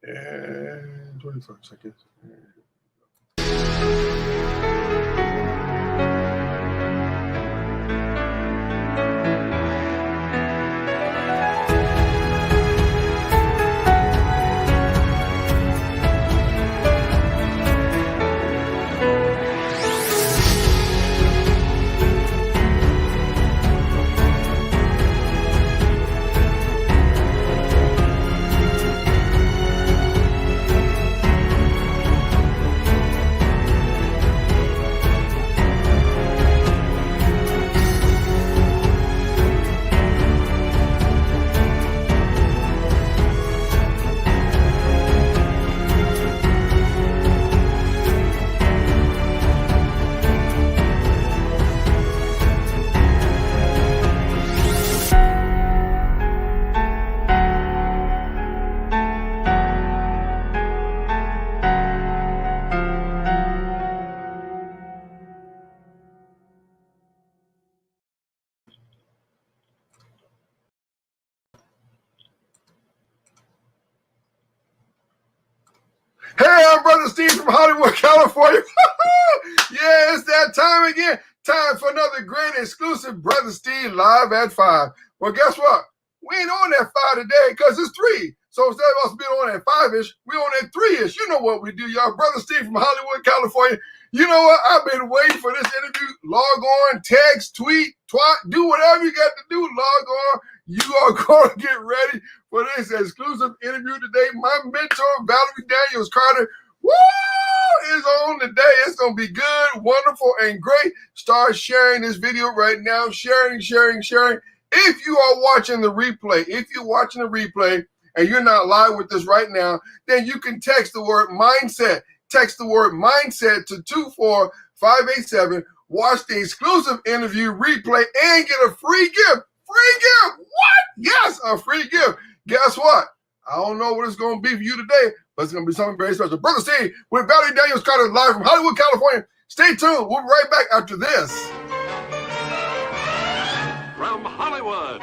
And 21st, I guess. Hey, I'm Brother Steve from Hollywood, California. Yeah, it's that time again. Time for another great exclusive Brother Steve live at 5. Well, guess what? We ain't on at 5 today because it's 3. So instead of us being on at 5-ish, we on at 3-ish. You know what we do, y'all. Brother Steve from Hollywood, California. You know what? I've been waiting for this interview. Log on, text, tweet, twat, do whatever you got to do. Log on. You are going to get ready for this exclusive interview today. My mentor, Valerie Daniels-Carter, is on today. It's going to be good, wonderful, and great. Start sharing this video right now. Sharing. If you are watching the replay, and you're not live with us right now, then you can text the word mindset. Text the word mindset to 24587. Watch the exclusive interview replay and get a free gift. Free gift. What? Yes, a free gift. Guess what? I don't know what it's going to be for you today, but it's going to be something very special. Brother Steve with Valerie Daniels-Carter live from Hollywood, California. Stay tuned. We'll be right back after this. From Hollywood.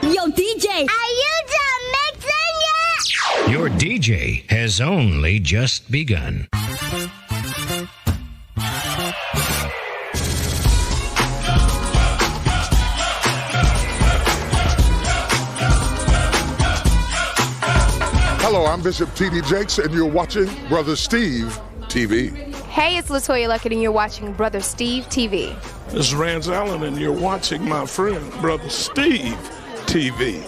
Yo, DJ, are you done mixing yet? Your DJ has only just begun. Hello, I'm Bishop T.D. Jakes, and you're watching Brother Steve TV. Hey, it's LaToya Luckett, and you're watching Brother Steve TV. This is Rance Allen, and you're watching my friend, Brother Steve TV.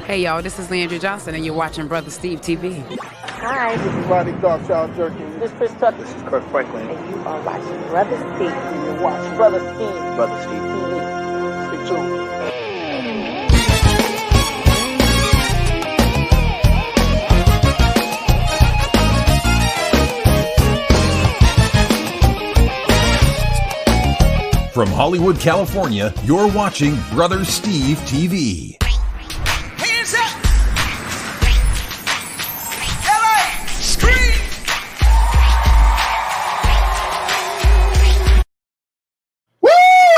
Hey, y'all, this is Leandra Johnson, and you're watching Brother Steve TV. Hi, this is Rodney Darkchild Jerky. This is Chris Tucker. This is Kurt Franklin. And you are watching Brother Steve. And you're watching Brother Steve. Brother Steve TV. Stay tuned. From Hollywood, California, you're watching Brother Steve TV. Hands up! LA! Scream! Woo!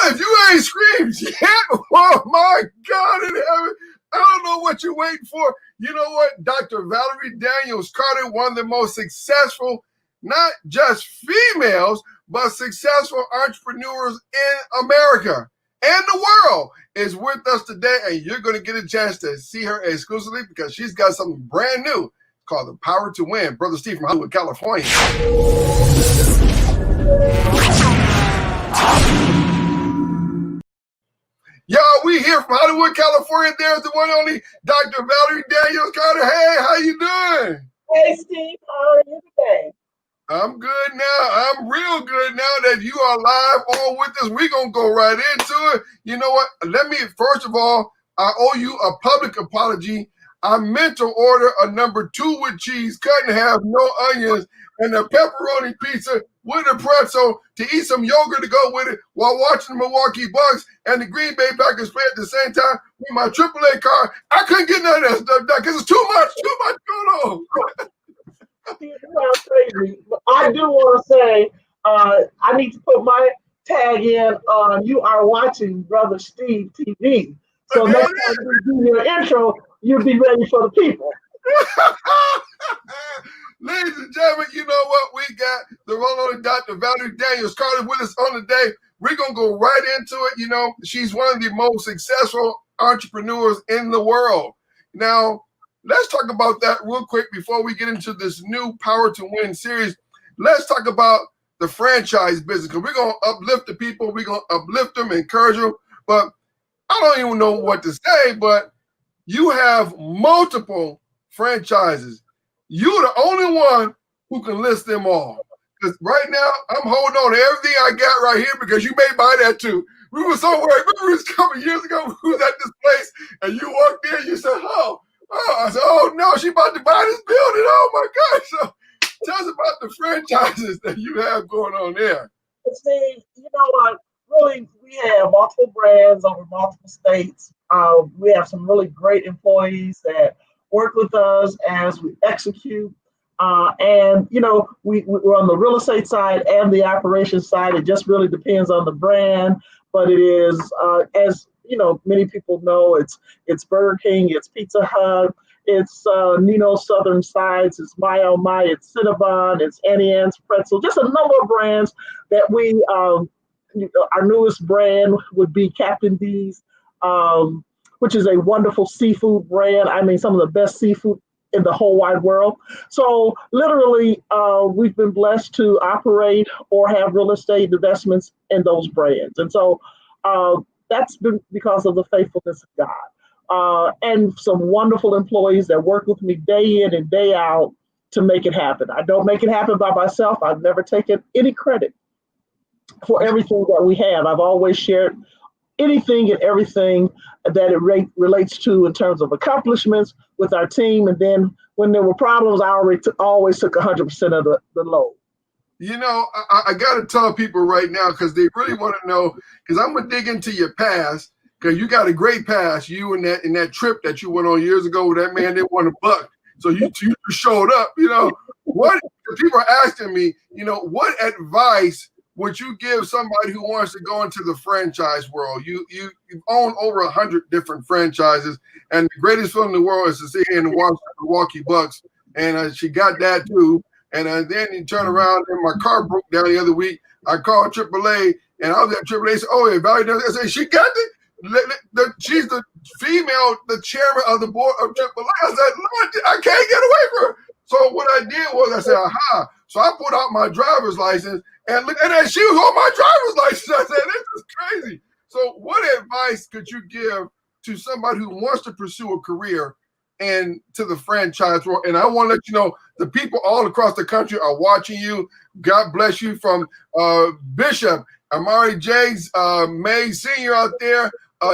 If you ain't screamed yet, oh my God in heaven, I don't know what you're waiting for. You know what? Dr. Valerie Daniels-Carter, one of the most successful, not just females, but successful entrepreneurs in America and the world, is with us today, and you're going to get a chance to see her exclusively because she's got something brand new called The Power to Win. Brother Steve from Hollywood, California. Y'all, we here from Hollywood, California. There's the one and only Dr. Valerie Daniels-Carter. Hey, how you doing? Hey, Steve, how are you today? I'm good now. I'm real good now that you are live on with us. We're going to go right into it. You know what? Let me, first of all, I owe you a public apology. I meant to order a number 2 with cheese, cut in half, no onions, and a pepperoni pizza with a pretzel to eat some yogurt to go with it while watching the Milwaukee Bucks and the Green Bay Packers play at the same time with my AAA car. I couldn't get none of that stuff done because it's too much going on. Crazy. But I do want to say I need to put my tag in on you are watching Brother Steve TV. So next time you do your intro, you'll be ready for the people. Ladies and gentlemen, you know what? We got the one and Dr. Valerie Daniels-Carter with us on today. We're going to go right into it. You know, she's one of the most successful entrepreneurs in the world. Now, let's talk about that real quick before we get into this new Power to Win series. Let's talk about the franchise business, because we're going to uplift the people. We're going to uplift them, encourage them. But I don't even know what to say, but you have multiple franchises. You're the only one who can list them all. Because right now, I'm holding on to everything I got right here because you may buy that too. We were so worried. Remember this a couple of years ago, we was at this place and you walked in, you said, oh. I said, oh no, she about to buy this building. Oh my gosh. So tell us about the franchises that you have going on there. Steve, you know what? Really, we have multiple brands over multiple states. We have some really great employees that work with us as we execute. And, you know, we're on the real estate side and the operations side. It just really depends on the brand. But it is, as you know, many people know, it's Burger King, it's Pizza Hut, it's Nino Southern Sides, it's MyYoMy, it's Cinnabon, it's Auntie, Pretzels, just a number of brands that we, our newest brand would be Captain D's, which is a wonderful seafood brand. I mean, some of the best seafood in the whole wide world. So literally, we've been blessed to operate or have real estate investments in those brands. And so that's been because of the faithfulness of God. And some wonderful employees that work with me day in and day out to make it happen. I don't make it happen by myself. I've never taken any credit for everything that we have. I've always shared anything and everything that it relates to in terms of accomplishments with our team. And then when there were problems, I always took 100% of the load. You know, I got to tell people right now, because they really want to know, because I'm going to dig into your past, because you got a great past. You in that trip that you went on years ago where that man didn't want a buck. So you showed up, you know. What people are asking me, you know, what advice would you give somebody who wants to go into the franchise world? You've owned over 100 different franchises, and the greatest feeling in the world is to sit here and watch the Milwaukee Bucks. And she got that too. And then you turn around, and my car broke down the other week. I called AAA, and I was at AAA. Said, "Oh, yeah, Valerie does." I said, "She got it. She's the female, the chairman of the board of AAA." I said, "Lord, I can't get away from her." So what I did was I said, "Aha!" So I put out my driver's license, and then she was on my driver's license. I said, "This is crazy." So what advice could you give to somebody who wants to pursue a career and to the franchise world? And I want to let you know, the people all across the country are watching you. God bless you, from Bishop, Amari Jaggs, May Sr. out there,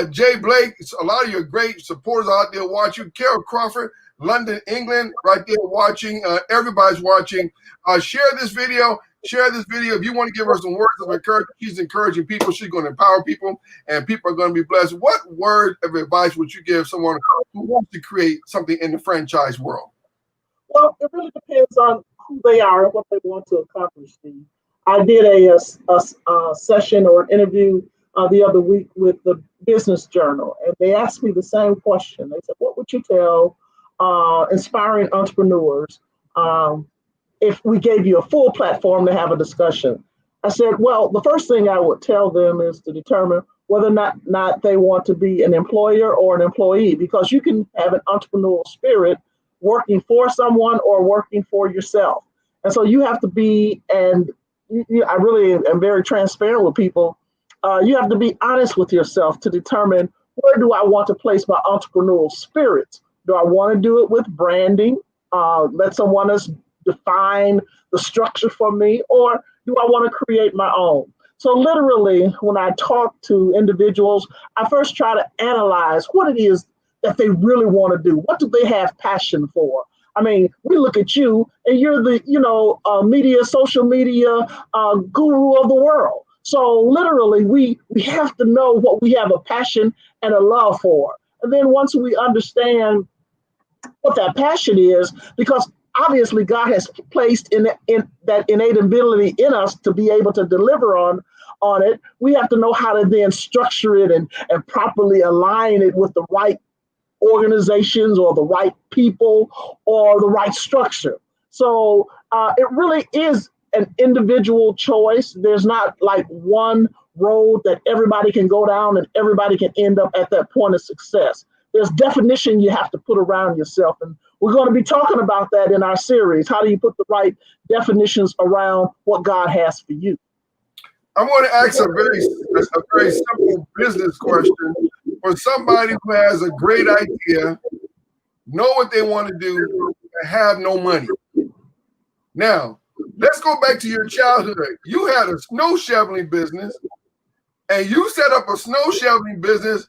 Jay Blake, a lot of your great supporters out there watching. Carol Crawford, London, England, right there watching. Everybody's watching. Share this video. If you want to give her some words of encouragement, she's encouraging people. She's going to empower people, and people are going to be blessed. What word of advice would you give someone who wants to create something in the franchise world? Well, it really depends on who they are and what they want to accomplish, Steve. I did a session or an interview the other week with the Business Journal, and they asked me the same question. They said, what would you tell inspiring entrepreneurs if we gave you a full platform to have a discussion? I said, well, the first thing I would tell them is to determine whether or not they want to be an employer or an employee, because you can have an entrepreneurial spirit working for someone or working for yourself. And so you have to be, and I really am very transparent with people, you have to be honest with yourself to determine, where do I want to place my entrepreneurial spirit? Do I want to do it with branding? Let someone else define the structure for me, or do I want to create my own? So literally, when I talk to individuals, I first try to analyze what it is that they really want to do. What do they have passion for? I mean, we look at you and you're the, social media guru of the world. So literally, we have to know what we have a passion and a love for. And then once we understand what that passion is, because obviously God has placed in that innate ability in us to be able to deliver on on it. We have to know how to then structure it and properly align it with the right organizations or the right people or the right structure. So it really is an individual choice. There's not like one road that everybody can go down and everybody can end up at that point of success. There's definition you have to put around yourself. And we're going to be talking about that in our series. How do you put the right definitions around what God has for you? I'm going to ask a very simple business question for somebody who has a great idea, know what they want to do, and have no money. Now, let's go back to your childhood. You had a snow shoveling business, and you set up a snow shoveling business,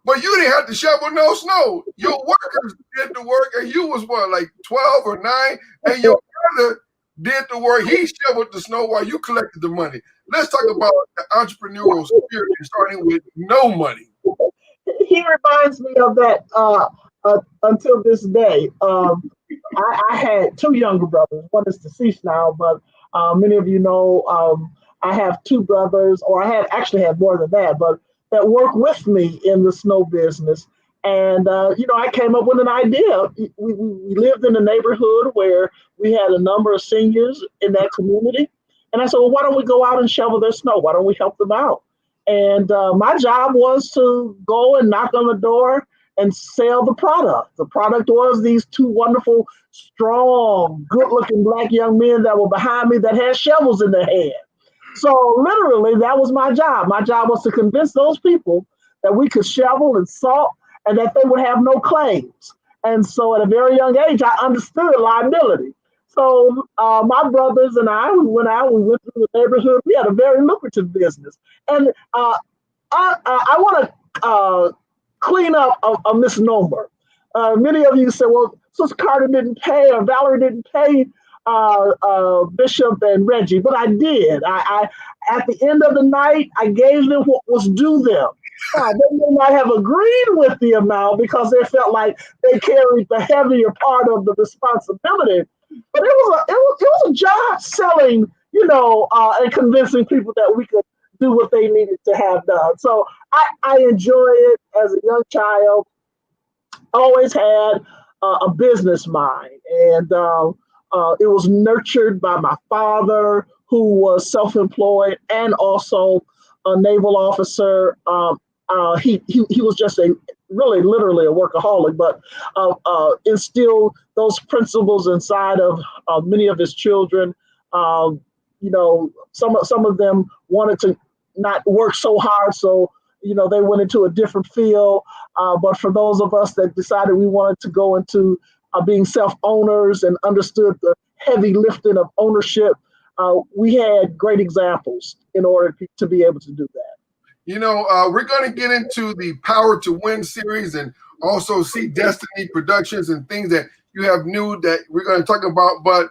but you didn't have to shovel no snow. Your workers did the work, and you was what, like 12 or 9, and your brother did the work. He shoveled the snow while you collected the money. Let's talk about the entrepreneurial spirit starting with no money. He reminds me of that until this day. I had 2 younger brothers. One is deceased now, but many of you know I have 2 brothers, or I actually had more than that, but that work with me in the snow business. And, I came up with an idea. We lived in a neighborhood where we had a number of seniors in that community. And I said, well, why don't we go out and shovel their snow? Why don't we help them out? And my job was to go and knock on the door and sell the product. The product was these 2 wonderful, strong, good-looking Black young men that were behind me that had shovels in their hand. So literally, that was my job. My job was to convince those people that we could shovel and salt and that they would have no claims. And so at a very young age, I understood liability. So my brothers and I, we went through the neighborhood. We had a very lucrative business. And I want to clean up a misnomer. Many of you said, well, Sister Carter didn't pay, or Valerie didn't pay Bishop and Reggie, but I did. I at the end of the night, I gave them what was due them. They may not have agreed with the amount because they felt like they carried the heavier part of the responsibility. But it was a job selling, and convincing people that we could do what they needed to have done. So I enjoy it as a young child. Always had a business mind, and it was nurtured by my father, who was self-employed and also a naval officer. He was just literally a workaholic, but instilled those principles inside of many of his children. Some of them wanted to not work so hard, so they went into a different field. But for those of us that decided we wanted to go into being self-owners and understood the heavy lifting of ownership, we had great examples in order to be able to do that. We're going to get into the Power to Win series and also see Destiny Productions and things that you have new that we're going to talk about. But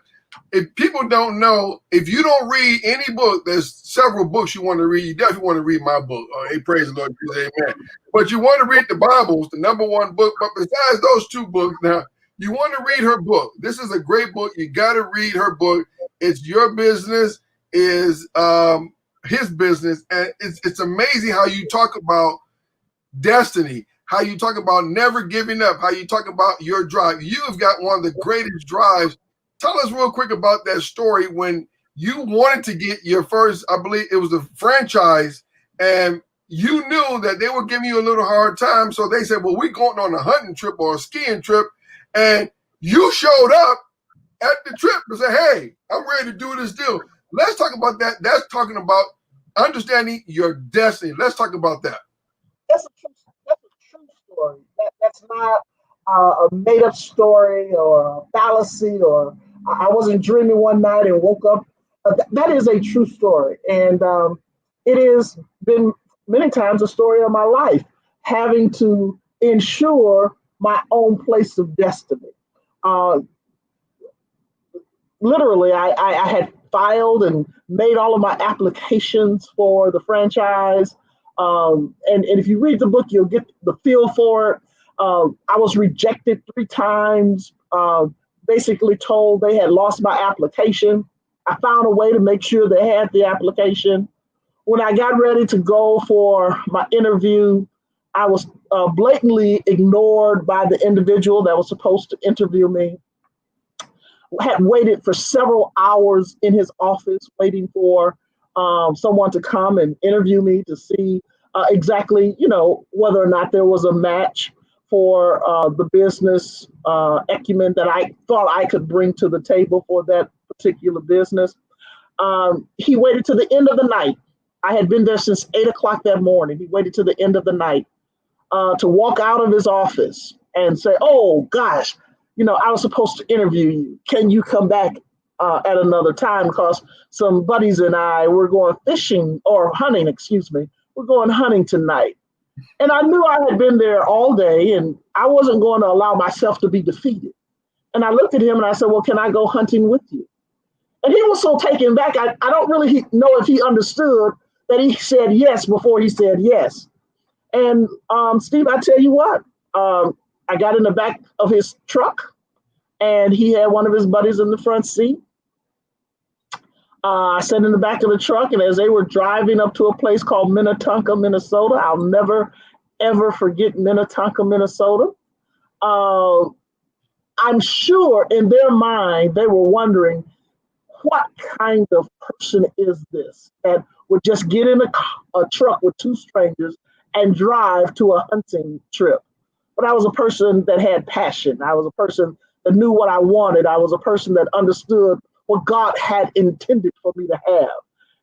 if people don't know, if you don't read any book, there's several books you want to read. You definitely want to read my book. Hey, praise the Lord, praise amen. But you want to read the Bible, the #1 book. But besides those 2 books, now you want to read her book. This is a great book. You got to read her book. It's Your Business is His Business, and it's amazing how you talk about destiny, how you talk about never giving up, how you talk about your drive. You've got one of the greatest drives. Tell us real quick about that story when you wanted to get your first, I believe it was a franchise, and you knew that they were giving you a little hard time. So they said, well, we're going on a hunting trip or a skiing trip. And you showed up at the trip and said, hey, I'm ready to do this deal. Let's talk about that. That's talking about understanding your destiny. Let's talk about that. That's a true story. That's not a made-up story or a fallacy, or I wasn't dreaming one night and woke up. That is a true story. And it has been many times a story of my life, having to ensure my own place of destiny. Literally, I had filed and made all of my applications for the franchise. And if you read the book, you'll get the feel for it. I was rejected 3 times, basically told they had lost my application. I found a way to make sure they had the application. when I got ready to go for my interview, I was blatantly ignored by the individual that was supposed to interview me. Had waited for several hours in his office, waiting for someone to come and interview me to see exactly, whether or not there was a match for the business acumen that I thought I could bring to the table for that particular business. He waited to the end of the night. I had been there since 8 o'clock that morning. He waited to the end of the night to walk out of his office and say, "Oh gosh, I was supposed to interview you. Can you come back at another time? Because some buddies and I, we're going fishing or hunting, excuse me. We're going hunting tonight." And I knew I had been there all day and I wasn't going to allow myself to be defeated. And I looked at him and I said, "Well, can I go hunting with you?" And he was so taken back. I don't really know if he understood that he said yes before he said yes. And Steve, I tell you what, I got in the back of his truck and he had one of his buddies in the front seat. I sat in the back of the truck, and as they were driving up to a place called Minnetonka, Minnesota, I'll never, ever forget Minnetonka, Minnesota. I'm sure in their mind, they were wondering, what kind of person is this that would just get in a truck with two strangers and drive to a hunting trip? But I was a person that had passion. I was a person that knew what I wanted. I was a person that understood what God had intended for me to have.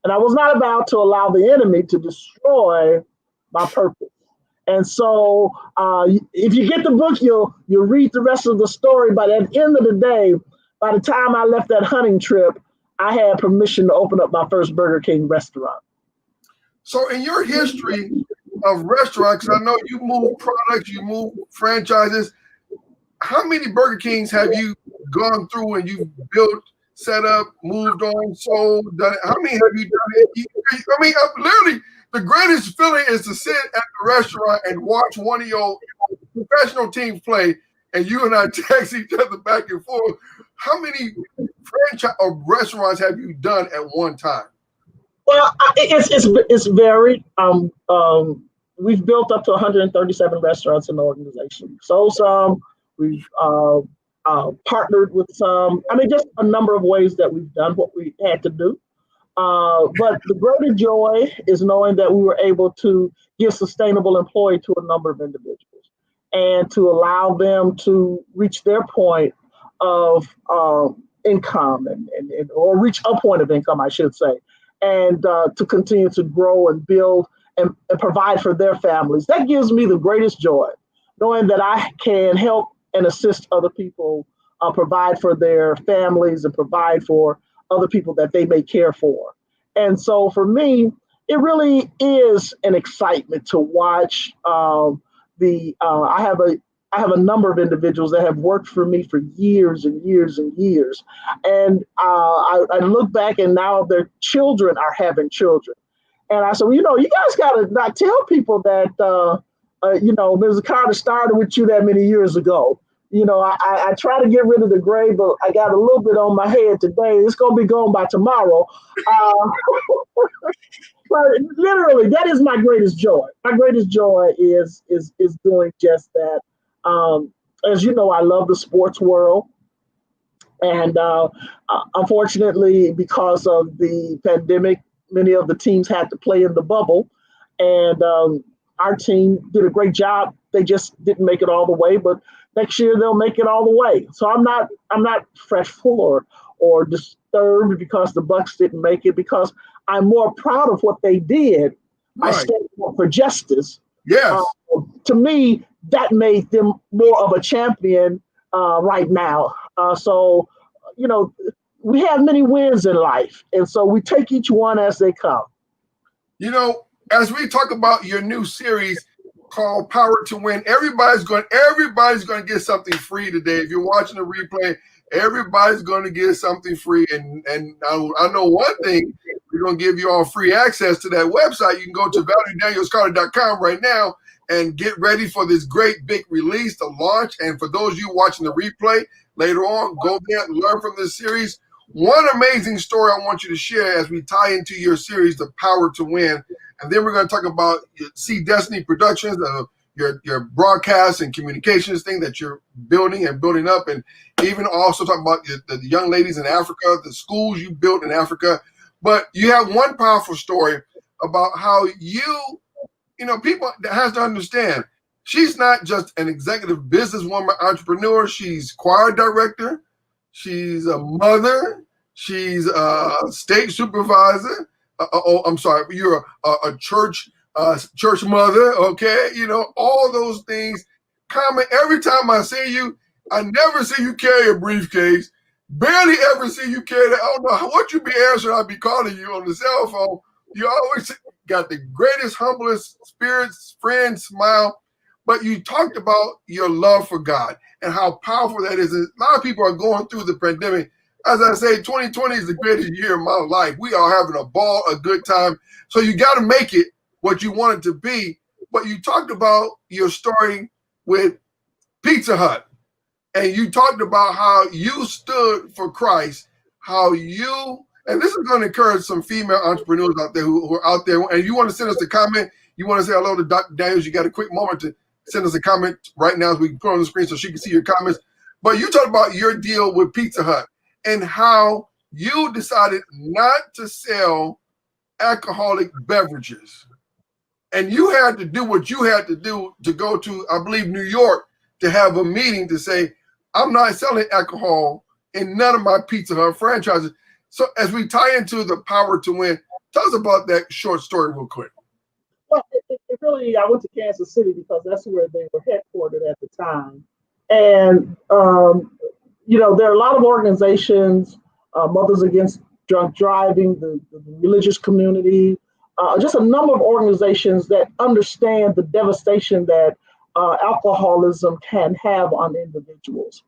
And I was not about to allow the enemy to destroy my purpose. And so if you get the book, you'll read the rest of the story. But at the end of the day, by the time I left that hunting trip, I had permission to open up my first Burger King restaurant. So in your history of restaurants, I know you move products, you move franchises. How many Burger Kings have you gone through and you've built, set up, moved on, sold, done it? How many have you done? I mean, literally, the greatest feeling is to sit at the restaurant and watch one of your professional teams play, and you and I text each other back and forth. How many franchise or restaurants have you done at one time? Well, it's varied. We've built up to 137 restaurants in the organization. So some we've partnered with some. I mean, just a number of ways that we've done what we had to do. But the greater joy is knowing that we were able to give sustainable employment to a number of individuals and to allow them to reach their point of income or reach a point of income, I should say, and to continue to grow and build and provide for their families. That gives me the greatest joy, knowing that I can help and assist other people provide for their families and provide for other people that they may care for. And so for me, it really is an excitement to watch I have a number of individuals that have worked for me for years and years and years. And I look back and now their children are having children. And I said, well, you guys got to not tell people that, Mrs. Carter started with you that many years ago. I try to get rid of the gray, but I got a little bit on my head today. It's going to be gone by tomorrow. But literally, that is my greatest joy. My greatest joy is doing just that. As you know, I love the sports world. And unfortunately, because of the pandemic, many of the teams had to play in the bubble. And our team did a great job. They just didn't make it all the way, but next year they'll make it all the way. So I'm not fretful or disturbed because the Bucks didn't make it, because I'm more proud of what they did. Right. I stand up for justice. Yes. To me, that made them more of a champion right now. So we have many wins in life, and so we take each one as they come. As we talk about your new series called Power to Win, everybody's going to get something free today. If you're watching the replay, everybody's going to get something free. And I know one thing, we're going to give you all free access to that website. You can go to ValerieDaniels-Carter.com right now and get ready for this great big release, the launch. And for those of you watching the replay later on, go there and learn from this series. one amazing story I want you to share as we tie into your series, The Power to Win. And then we're going to talk about See Destiny Productions, your broadcast and communications thing that you're building and building up. And even also talk about the young ladies in Africa, the schools you built in Africa. But you have one powerful story about how people that has to understand, she's not just an executive businesswoman, entrepreneur. She's choir director. She's a mother. She's a state supervisor. I'm sorry, you're a church mother. Okay, all those things. Comment every time I see you. I never see you carry a briefcase. Barely ever see you carry that. I don't know what you be answering. I'll be calling you on the cell phone. You always got the greatest, humblest spirits, friend, smile. But you talked about your love for God and how powerful that is. And a lot of people are going through the pandemic. As I say, 2020 is the greatest year of my life. We are having a ball, a good time. So you got to make it what you want it to be. But you talked about your story with Pizza Hut. And you talked about how you stood for Christ, and this is going to encourage some female entrepreneurs out there who are out there. And you want to send us a comment, you want to say hello to Dr. Daniels, you got a quick moment to send us a comment right now as we can put on the screen so she can see your comments. But you talked about your deal with Pizza Hut and how you decided not to sell alcoholic beverages. And you had to do what you had to do to go to, I believe, New York to have a meeting to say, I'm not selling alcohol in none of my Pizza Hut franchises. So as we tie into The Power to Win, tell us about that short story real quick. Well, it really, I went to Kansas City because that's where they were headquartered at the time. And, there are a lot of organizations, Mothers Against Drunk Driving, the religious community, just a number of organizations that understand the devastation that alcoholism can have on individuals.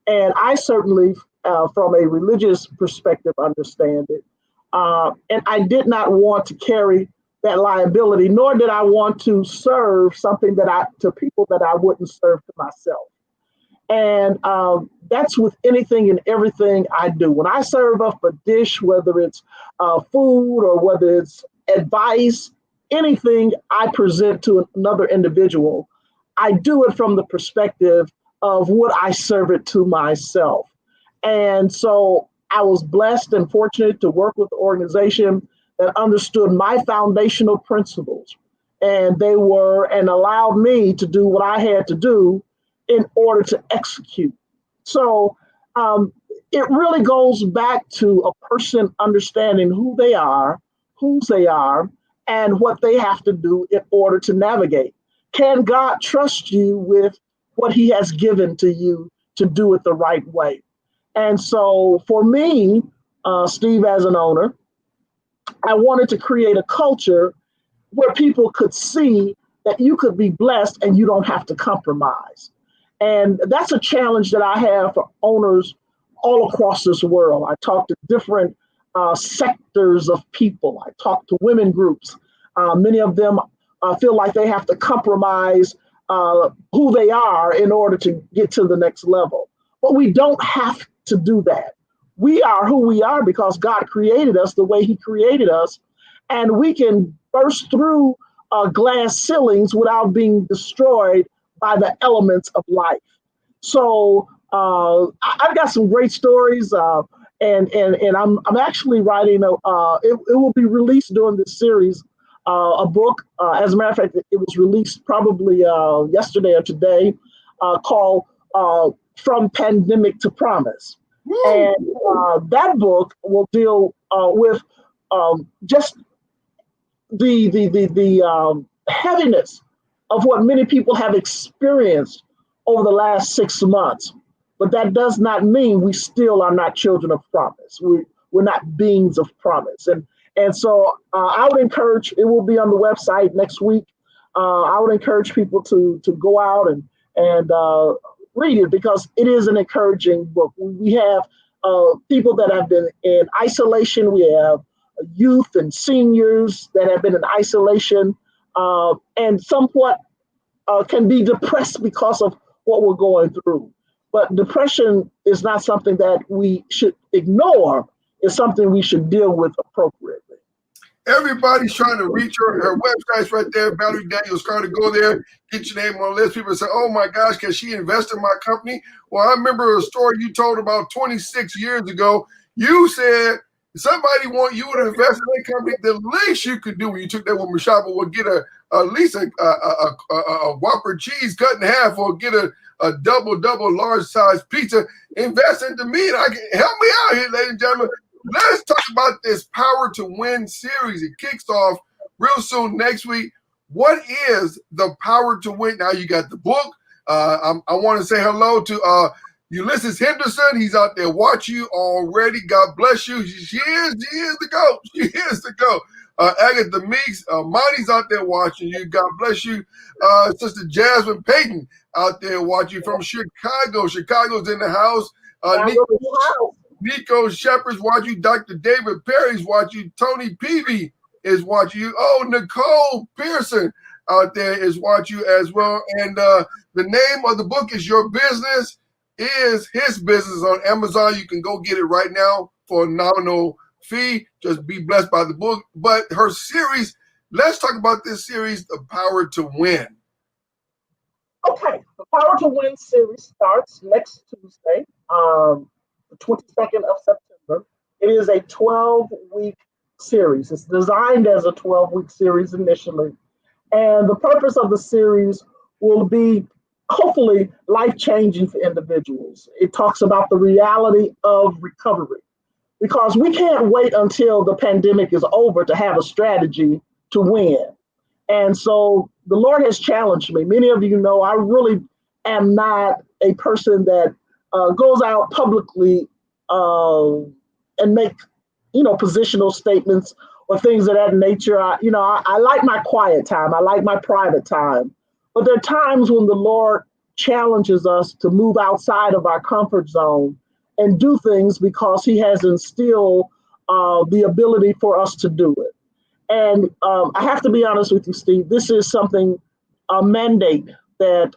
And I certainly, from a religious perspective, understand it. And I did not want to carry that liability, nor did I want to serve something to people that I wouldn't serve to myself. And that's with anything and everything I do. When I serve up a dish, whether it's food or whether it's advice, anything I present to another individual, I do it from the perspective of would I serve it to myself. And so I was blessed and fortunate to work with an organization that understood my foundational principles. And they allowed me to do what I had to do in order to execute. So it really goes back to a person understanding who they are, whose they are, and what they have to do in order to navigate. Can God trust you with what he has given to you to do it the right way? And so for me, Steve, as an owner, I wanted to create a culture where people could see that you could be blessed and you don't have to compromise. And that's a challenge that I have for owners all across this world. I talk to different sectors of people. I talk to women groups. Many of them feel like they have to compromise who they are in order to get to the next level. But we don't have to do that. We are who we are because God created us the way he created us. And we can burst through glass ceilings without being destroyed by the elements of life. So I've got some great stories, and I'm actually writing it will be released during this series, a book. As a matter of fact, it was released probably yesterday or today, called From Pandemic to Promise. Woo! And that book will deal with just the heaviness of what many people have experienced over the last 6 months. But that does not mean we still are not children of promise. We're not beings of promise. And so I would encourage, it will be on the website next week. I would encourage people to go out and read it because it is an encouraging book. We have people that have been in isolation. We have youth and seniors that have been in isolation and somewhat can be depressed because of what we're going through. But depression is not something that we should ignore. It's something we should deal with appropriately. Everybody's trying to reach her. Her website's right there, Valerie Daniels-Carter. Go there, get your name on the list. People say, oh my gosh, can she invest in my company? Well, I remember a story you told about 26 years ago. You said somebody want you to invest in their company. The least you could do when you took that woman shopping was get at least a Whopper cheese cut in half, or get a double large size pizza. Invest into me, and I can help me out here, ladies and gentlemen. Let's talk about this Power to Win series. It kicks off real soon next week. What is the Power to Win? Now you got the book. I want to say hello to Ulysses Henderson. He's out there watching you already. God bless you. She is the GOAT. She is the GOAT. Agatha Meeks, Monty's out there watching you. God bless you. Sister Jasmine Payton out there watching you from Chicago. Chicago's in the house. Nico Shepard's watching you. Dr. David Perry's watching you. Tony Peavy is watching you. Oh, Nicole Pearson out there is watching you as well. And the name of the book is Your Business is His Business on Amazon. You can go get it right now for a nominal fee. Just be blessed by the book. But her series, let's talk about this series, The Power to Win. Okay, the Power to Win series starts next Tuesday, the 22nd of September. It is a 12-week series. It's designed as a 12-week series initially. And the purpose of the series will be hopefully life-changing for individuals. It talks about the reality of recovery, because we can't wait until the pandemic is over to have a strategy to win. And so the Lord has challenged me. Many of you know I really am not a person that goes out publicly and make, positional statements or things of that nature. I like my quiet time. I like my private time. But there are times when the Lord challenges us to move outside of our comfort zone and do things because He has instilled the ability for us to do it. And I have to be honest with you, Steve, this is a mandate that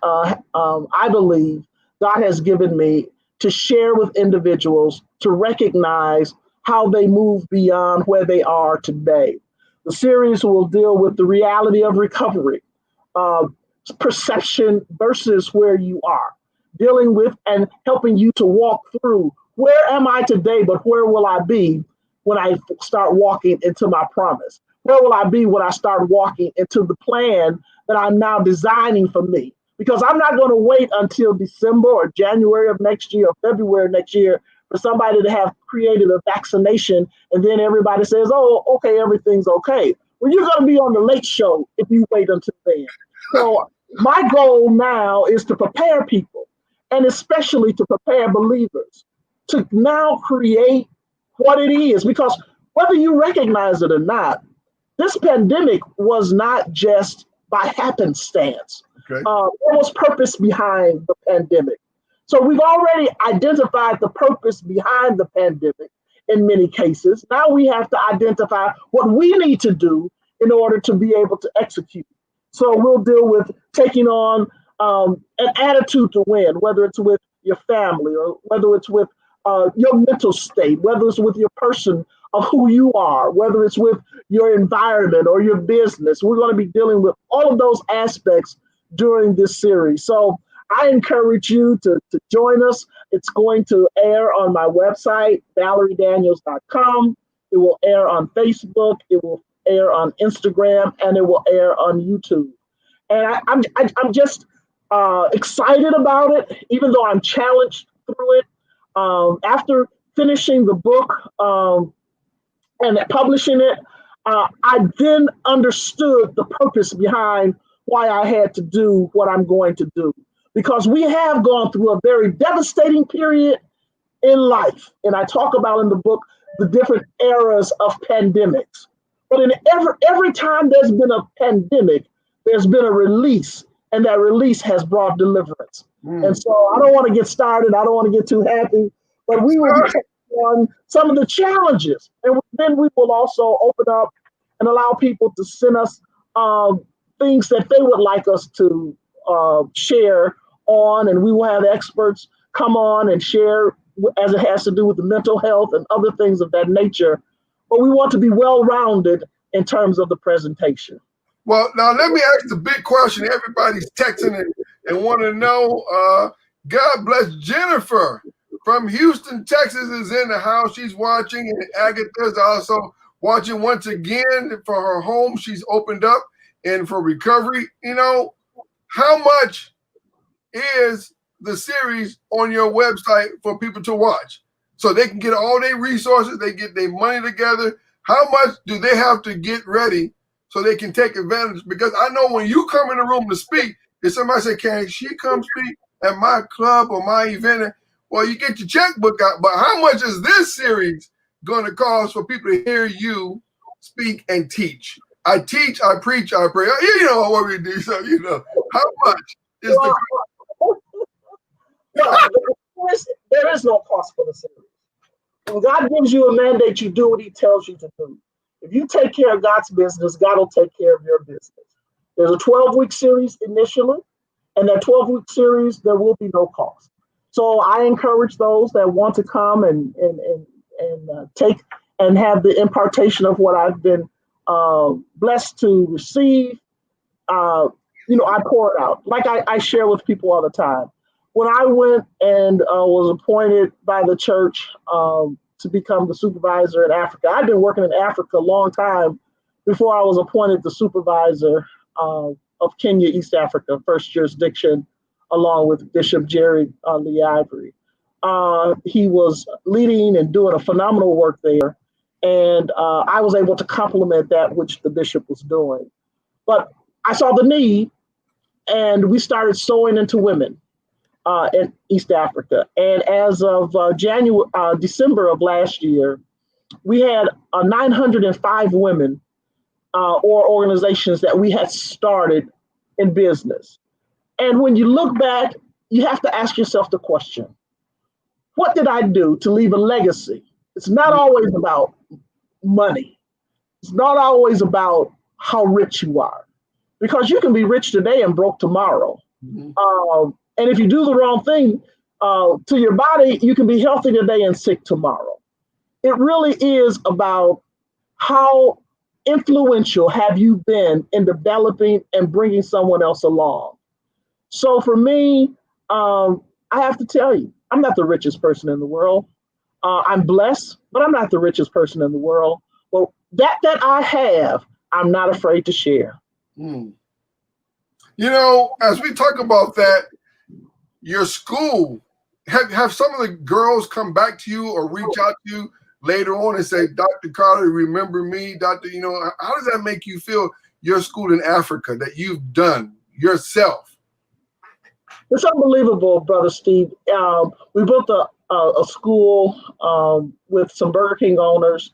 I believe God has given me to share with individuals to recognize how they move beyond where they are today. The series will deal with the reality of recovery, perception versus where you are, dealing with and helping you to walk through where am I today, but where will I be when I start walking into my promise? Where will I be when I start walking into the plan that I'm now designing for me? Because I'm not going to wait until December or January of next year or February of next year for somebody to have created a vaccination and then everybody says, oh, okay, everything's okay. Well, you're going to be on the late show if you wait until then. So my goal now is to prepare people, and especially to prepare believers to now create what it is. Because whether you recognize it or not, this pandemic was not just by happenstance. Okay. There was purpose behind the pandemic. So we've already identified the purpose behind the pandemic in many cases. Now we have to identify what we need to do in order to be able to execute. So we'll deal with taking on an attitude to win, whether it's with your family or whether it's with your mental state, whether it's with your person of who you are, whether it's with your environment or your business. We're going to be dealing with all of those aspects during this series. So I encourage you to join us. It's going to air on my website, valeriedaniels.com. It will air on Facebook. It will air on Instagram, and it will air on YouTube. And I'm just excited about it, even though I'm challenged through it. After finishing the book and publishing it, I then understood the purpose behind why I had to do what I'm going to do. Because we have gone through a very devastating period in life. And I talk about in the book the different eras of pandemics. But in every time there's been a pandemic, there's been a release, and that release has brought deliverance. And so I don't want to get started. I don't want to get too happy, but we will be on some of the challenges. And then we will also open up and allow people to send us things that they would like us to share on, and we will have experts come on and share as it has to do with the mental health and other things of that nature. But we want to be well-rounded in terms of the presentation. Well, now let me ask the big question. Everybody's texting and want to know. God bless Jennifer from Houston, Texas is in the house. She's watching, and Agatha's also watching once again for her home. She's opened up and for recovery. You know, how much is the series on your website for people to watch so they can get all their resources, they get their money together? How much do they have to get ready so they can take advantage? Because I know when you come in the room to speak, if somebody say, can she come speak at my club or my event? Well, you get your checkbook out, but how much is this series going to cost for people to hear you speak and teach? I teach, I preach, I pray. You know what we do, so you know. How much is the No, there is no cost for the series. When God gives you a mandate, you do what he tells you to do. If you take care of God's business, God will take care of your business. There's a 12-week series initially, and that 12-week series, there will be no cost. So I encourage those that want to come and take and have the impartation of what I've been blessed to receive. I pour it out. Like I share with people all the time. When I went and was appointed by the church to become the supervisor in Africa, I'd been working in Africa a long time before I was appointed the supervisor of Kenya, East Africa, first jurisdiction, along with Bishop Jerry Lee Ivory. He was leading and doing a phenomenal work there, and I was able to complement that which the bishop was doing. But I saw the need, and we started sowing into women in East Africa. And as of December of last year, we had 905 women or organizations that we had started in business. And when you look back, you have to ask yourself the question, what did I do to leave a legacy? It's not always about money. It's not always about how rich you are, because you can be rich today and broke tomorrow. Mm-hmm. And if you do the wrong thing to your body, you can be healthy today and sick tomorrow. It really is about how influential have you been in developing and bringing someone else along. So for me, I have to tell you, I'm not the richest person in the world. I'm blessed, but I'm not the richest person in the world. Well, that I have, I'm not afraid to share. You know, as we talk about that, your school, have some of the girls come back to you or reach out to you later on and say, Dr. Carter, remember me? Dr. How does that make you feel, your school in Africa that you've done yourself? It's unbelievable, Brother Steve. We built a school with some Burger King owners.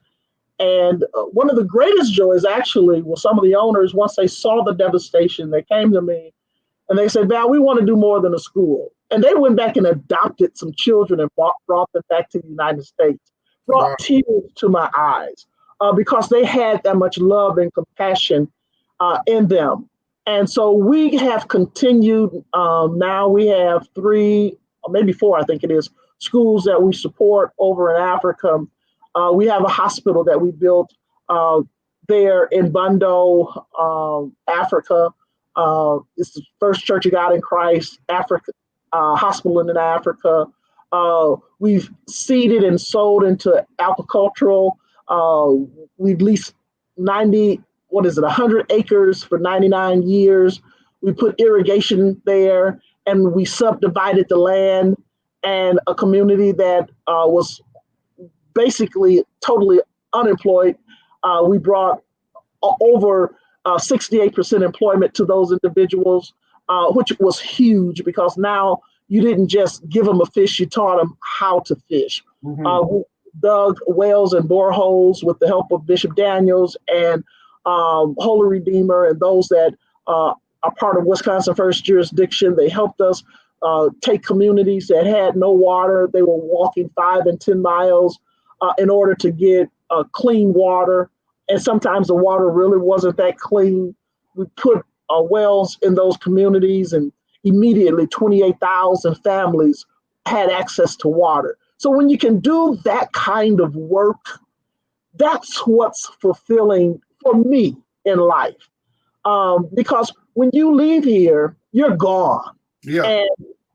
And one of the greatest joys actually was some of the owners, once they saw the devastation, they came to me and they said, Val, we want to do more than a school. And they went back and adopted some children and brought them back to the United States, brought tears to my eyes because they had that much love and compassion in them. And so we have continued. Now we have 3, or maybe 4, I think it is, schools that we support over in Africa. We have a hospital that we built there in Bando, Africa. It's the first Church of God in Christ Africa hospital in Africa. We've seeded and sold into agricultural. We've leased 100 acres for 99 years. We put irrigation there, and we subdivided the land, and a community that was basically totally unemployed. We brought over 68% employment to those individuals, which was huge because now you didn't just give them a fish, you taught them how to fish. Mm-hmm. We dug wells and boreholes with the help of Bishop Daniels and Holy Redeemer and those that are part of Wisconsin First Jurisdiction. They helped us take communities that had no water. They were walking 5 and 10 miles in order to get clean water. And sometimes the water really wasn't that clean. We put wells in those communities, and immediately 28,000 families had access to water. So when you can do that kind of work, that's what's fulfilling for me in life. Because when you leave here, you're gone. Yeah. And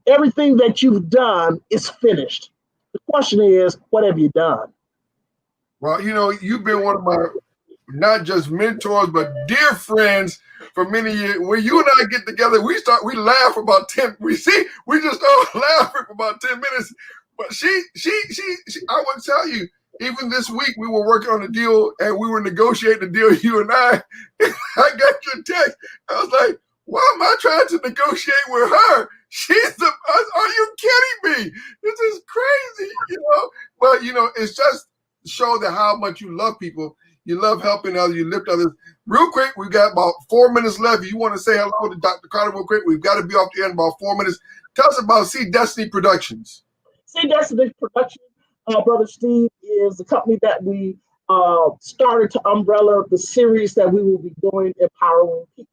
everything that you've done is finished. The question is, what have you done? Well, you know, you've been one of my not just mentors, but dear friends for many years. When you and I get together, we laugh for about 10. We just start laughing for about 10 minutes. But she I would tell you, even this week we were working on a deal and we were negotiating the deal, you and I got your text. I was like, why am I trying to negotiate with her? Are you kidding me? This is crazy, you know? But, you know, it's just show that how much you love people. You love helping others. You lift others. Real quick, we've got about 4 minutes left. If you want to say hello to Dr. Carter real quick, we've got to be off the end in about 4 minutes. Tell us about See Destiny Productions. See Destiny Productions, Brother Steve, is the company that we started to umbrella the series that we will be doing,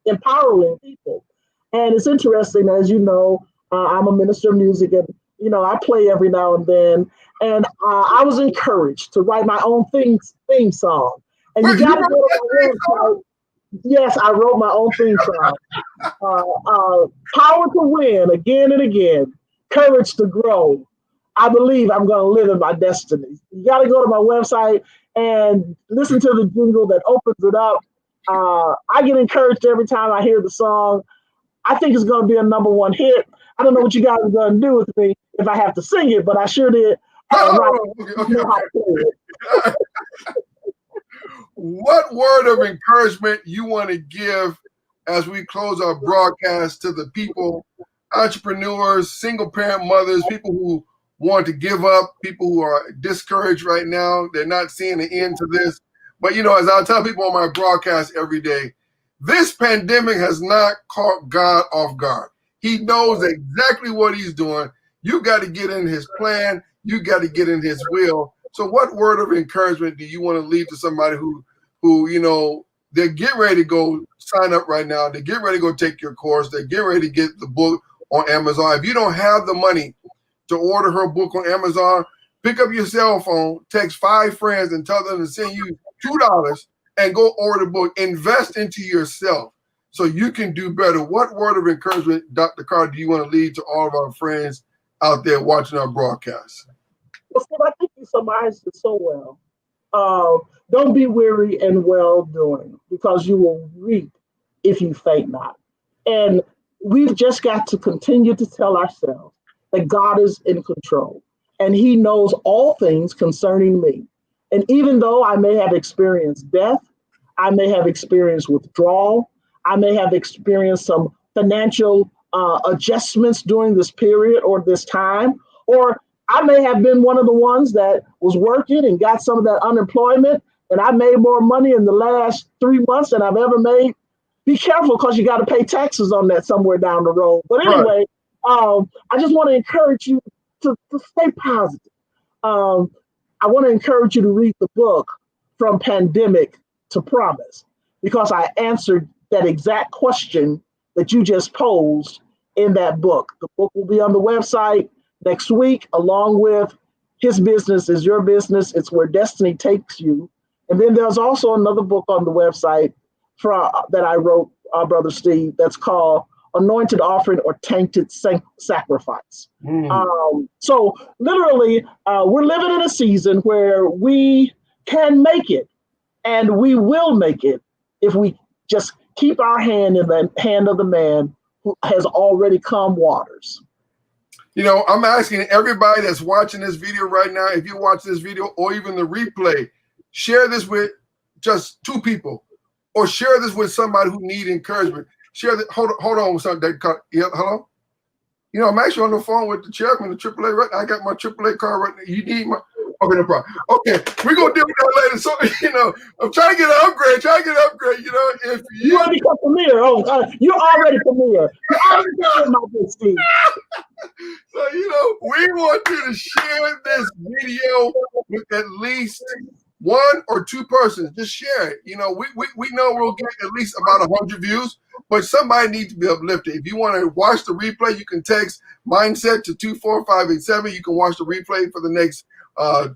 empowering people. And it's interesting, as you know, I'm a minister of music, and you know I play every now and then. And I was encouraged to write my own theme song. And you got to go to my website. Yes, I wrote my own theme song. Power to win again and again. Courage to grow. I believe I'm going to live in my destiny. You got to go to my website and listen to the jingle that opens it up. I get encouraged every time I hear the song. I think it's going to be a #1 hit. I don't know what you guys are going to do with me if I have to sing it, but I sure did. What word of encouragement you want to give as we close our broadcast to the people, entrepreneurs, single parent mothers, people who want to give up, people who are discouraged right now? They're not seeing the end to this. But, you know, as I tell people on my broadcast every day, this pandemic has not caught God off guard. He knows exactly what he's doing. You got to get in his plan. You got to get in his will. So what word of encouragement do you want to leave to somebody who, you know, they're getting ready to go sign up right now. They're getting ready to go take your course. They're getting ready to get the book on Amazon. If you don't have the money to order her book on Amazon, pick up your cell phone, text 5 friends and tell them to send you $2 and go order the book. Invest into yourself so you can do better. What word of encouragement, Dr. Carter, do you want to leave to all of our friends out there watching our broadcast? Well, Steve, I think you summarized it so well. Don't be weary in well-doing, because you will reap if you faint not. And we've just got to continue to tell ourselves that God is in control and he knows all things concerning me. And even though I may have experienced death, I may have experienced withdrawal, I may have experienced some financial adjustments during this period or this time, or I may have been one of the ones that was working and got some of that unemployment, and I made more money in the last 3 months than I've ever made. Be careful, because you got to pay taxes on that somewhere down the road. But anyway, I just want to encourage you to stay positive. I want to encourage you to read the book From Pandemic to Promise, because I answered that exact question that you just posed in that book. The book will be on the website next week, along with His Business is Your Business. It's Where Destiny Takes You. And then there's also another book on the website that I wrote, Brother Steve, that's called Anointed Offering or Tainted Sacrifice. So literally, we're living in a season where we can make it, and we will make it if we just keep our hand in the hand of the man who has already calmed waters. You know, I'm asking everybody that's watching this video right now, if you watch this video or even the replay, share this with just 2 people, or share this with somebody who need encouragement. Share that. Hold on. Yeah, hello? You know, I'm actually on the phone with the chairman of AAA right now. I got my AAA card right now. You need my... Okay, no problem. Okay, we're going to deal with that later. So, you know, I'm trying to get an upgrade. You know, if you already got Premier. You're already Premier. You're already Premier, my good Steve. So, you know, we want you to share this video with at least 1 or 2 persons, just share it. You know, we know we'll get at least about 100 views, but somebody needs to be uplifted. If you want to watch the replay, you can text Mindset to 24587. You can watch the replay for the next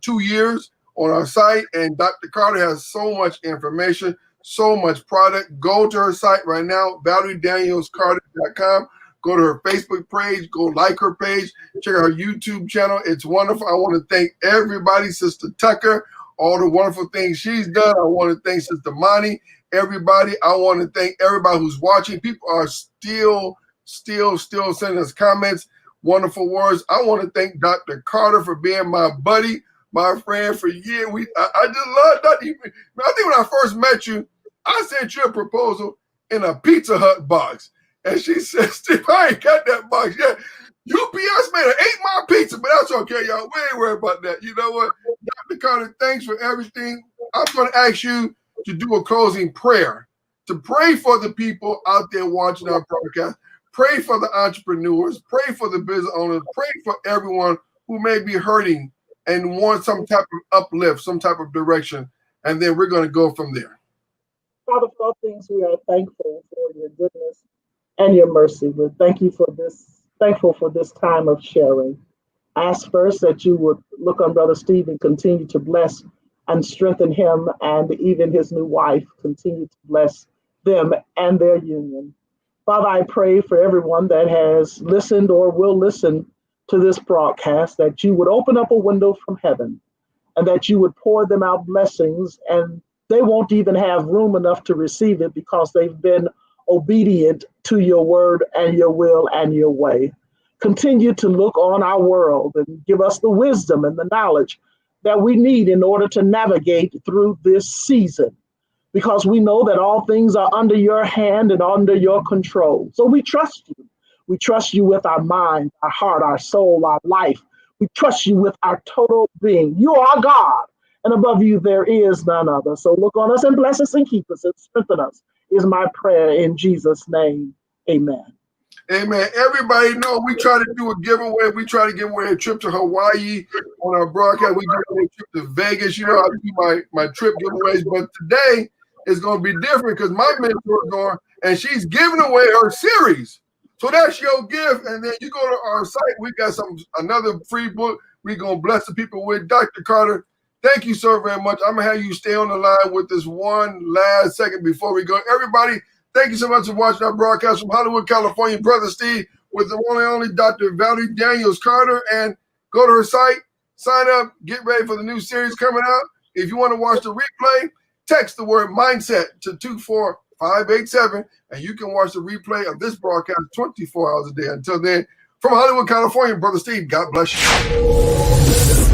2 years on our site. And Dr. Carter has so much information, so much product. Go to her site right now, ValerieDaniels-Carter.com. Go to her Facebook page, go like her page, check out her YouTube channel. It's wonderful. I want to thank everybody, Sister Tucker, all the wonderful things she's done. I want to thank Sister Monty, everybody. I want to thank everybody who's watching. People are still sending us comments, wonderful words. I want to thank Dr. Carter for being my buddy, my friend for years. I just love Dr. I think when I first met you, I sent you a proposal in a Pizza Hut box. And she said, Steve, I ain't got that box yet. UPS man ate my pizza, but that's okay, y'all. We ain't worried about that. You know what? Dr. Carter, thanks for everything. I'm going to ask you to do a closing prayer, to pray for the people out there watching our broadcast. Pray for the entrepreneurs. Pray for the business owners. Pray for everyone who may be hurting and want some type of uplift, some type of direction. And then we're going to go from there. Father, for all things, we are thankful for your goodness and your mercy. We're thankful for this time of sharing. I ask first that you would look on Brother Steve and continue to bless and strengthen him, and even his new wife, continue to bless them and their union. Father, I pray for everyone that has listened or will listen to this broadcast, that you would open up a window from heaven and that you would pour them out blessings, and they won't even have room enough to receive it because they've been obedient to your word and your will and your way. Continue to look on our world and give us the wisdom and the knowledge that we need in order to navigate through this season, because we know that all things are under your hand and under your control. So we trust you. We trust you with our mind, our heart, our soul, our life. We trust you with our total being. You are God, and above you there is none other. So look on us and bless us and keep us and strengthen us, is my prayer in Jesus' name. Amen. Amen. Everybody know we try to do a giveaway. We try to give away a trip to Hawaii on our broadcast. We give away a trip to Vegas. You know, I do my trip giveaways. But today is going to be different because my mentor is going, and she's giving away her series. So that's your gift. And then you go to our site. We got another free book we're going to bless the people with. Dr. Carter, thank you so very much. I'm going to have you stay on the line with this one last second before we go. Everybody, thank you so much for watching our broadcast from Hollywood, California. Brother Steve with the one and only Dr. Valerie Daniels-Carter. And go to her site, sign up, get ready for the new series coming out. If you want to watch the replay, text the word mindset to 24587, and you can watch the replay of this broadcast 24 hours a day. Until then, from Hollywood, California, Brother Steve, God bless you.